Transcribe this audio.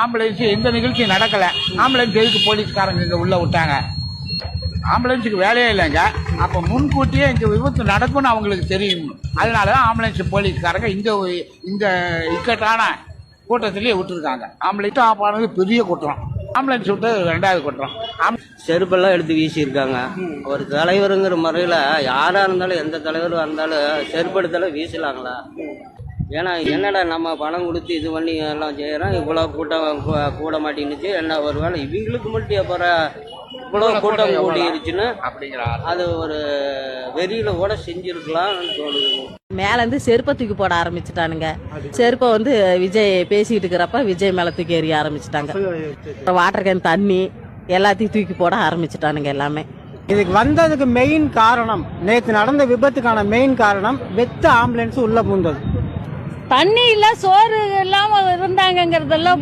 Ambulance எந்த நிகழ்ச்சியும் நடக்கல. ஆம்புலன்ஸ் எதுக்கு போலீஸ்காரங்க இங்க உள்ள விட்டாங்க? ஆம்புலன்ஸுக்கு வேலையே இல்லைங்க. அப்ப முன்கூட்டியே இங்க விபத்து நடக்கும்னு அவங்களுக்கு தெரியும். அதனாலதான் ஆம்புலன்ஸ் போலீஸ்காரங்க இந்த இக்கட்டான கூட்டத்திலேயே விட்டுருக்காங்க. ஆம்புலன்ஸ் ஆஃப் ஆனது பெரிய குற்றம், ஆம்புலன்ஸ் விட்டு 2வது குற்றம். செருப்பெல்லாம் எடுத்து வீசியிருக்காங்க. ஒரு தலைவருங்கிற முறையில் யாராக இருந்தாலும் எந்த தலைவராக இருந்தாலும் செருப்பு எடுத்தாலும் வீசலாங்களா? ஏன்னா என்னடா நம்ம பணம் கொடுத்து இது பண்ணி எல்லாம் செய்கிறோம், இவ்வளோ கூட்டம் கூட மாட்டேங்குச்சு. என்ன ஒரு வேளை இவங்களுக்கு மட்டும் அப்புறம் இவ்வளோ கூட்டம் கூட்டிருச்சுன்னு அது ஒரு வெறியில கூட செஞ்சிருக்கலாம்னு தோணுது. மேலேருந்து செருப்பை தூக்கி போட ஆரம்பிச்சுட்டானுங்க. செருப்பை விஜய் பேசிக்கிட்டு இருக்கிறப்ப விஜய் மேலே தூக்கி எறிய ஆரம்பிச்சுட்டாங்க. வாட்டர் கேன் தண்ணி எல்லாத்தையும் தூக்கி போட ஆரம்பிச்சுட்டானுங்க எல்லாமே. இதுக்கு வந்ததுக்கு மெயின் காரணம், நேற்று நடந்த விபத்துக்கான மெயின் காரணம் வெத்த ஆம்புலன்ஸ் உள்ள பூந்தது. தண்ணி இல்ல, சோறு இல்லாம இருந்தாங்கிறதெல்லாம்